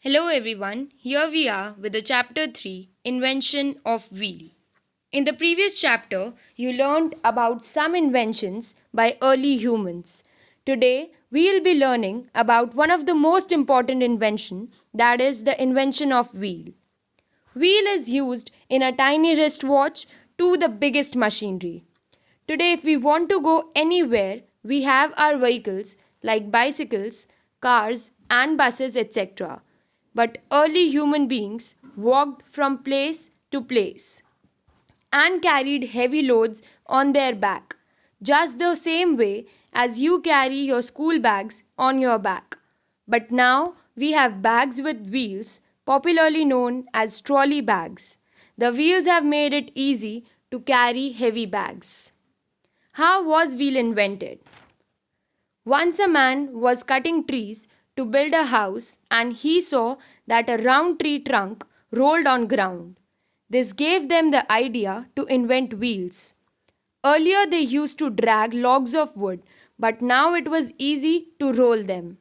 Hello everyone, here we are with the chapter 3 Invention of Wheel. In the previous chapter, you learned about some inventions by early humans. Today, we will be learning about one of the most important invention, that is the invention of wheel. Wheel is used in a tiny wristwatch to the biggest machinery. Today, if we want to go anywhere, we have our vehicles like bicycles, cars, and buses, etc. But early human beings walked from place to place and carried heavy loads on their back, just the same way as you carry your school bags on your back. But now we have bags with wheels, popularly known as trolley bags. The wheels have made it easy to carry heavy bags. How was wheel invented? Once a man was cutting trees to build a house and he saw that a round tree trunk rolled on ground. This gave them the idea to invent wheels. Earlier they used to drag logs of wood, but now it was easy to roll them.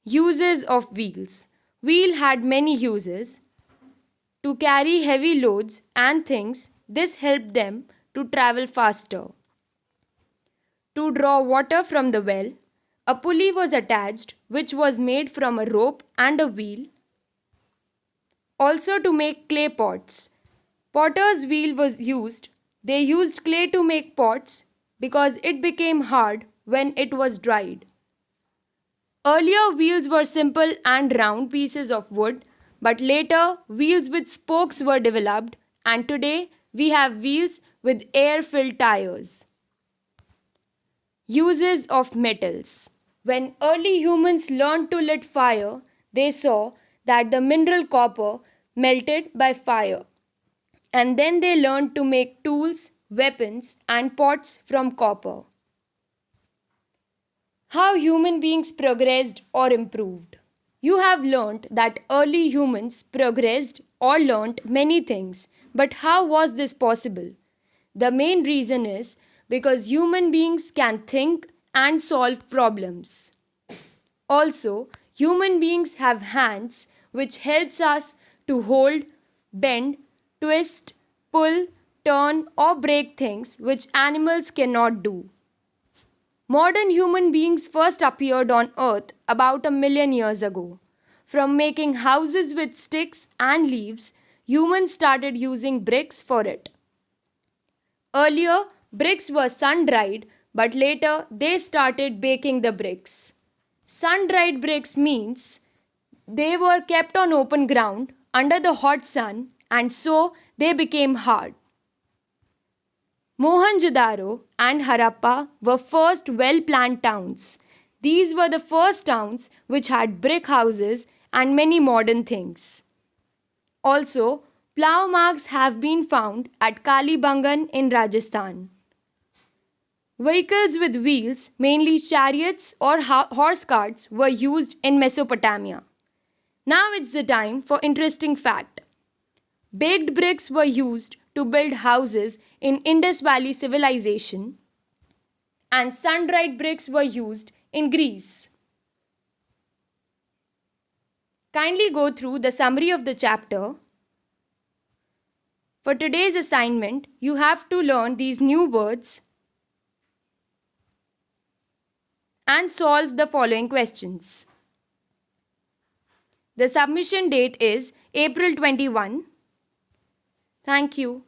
Uses of wheels. Wheel had many uses. To carry heavy loads and things, this helped them to travel faster. To draw water from the well, a pulley was attached which was made from a rope and a wheel. Also to make clay pots. Potter's wheel was used. They used clay to make pots because it became hard when it was dried. Earlier wheels were simple and round pieces of wood, but later wheels with spokes were developed and today we have wheels with air-filled tires. Uses of metals. When early humans learned to lit fire, they saw that the mineral copper melted by fire. And then they learned to make tools, weapons, and pots from copper. How human beings progressed or improved. You have learned that early humans progressed or learned many things, but how was this possible? The main reason is because human beings can think and solve problems. Also, human beings have hands which helps us to hold, bend, twist, pull, turn or break things which animals cannot do. Modern human beings first appeared on earth about a million years ago. From making houses with sticks and leaves, humans started using bricks for it. Earlier, bricks were sun dried, but later they started baking the bricks. Sun dried bricks means they were kept on open ground under the hot sun and so they became hard. Mohenjo-daro and Harappa were first well-planned towns. These were the first towns which had brick houses and many modern things. Also, plough marks have been found at Kalibangan in Rajasthan. Vehicles with wheels, mainly chariots or horse carts, were used in Mesopotamia. Now it's the time for interesting fact. Baked bricks were used to build houses in Indus Valley civilization and sun-dried bricks were used in Greece. Kindly go through the summary of the chapter. For today's assignment, you have to learn these new words and solve the following questions. The submission date is April 21. Thank you.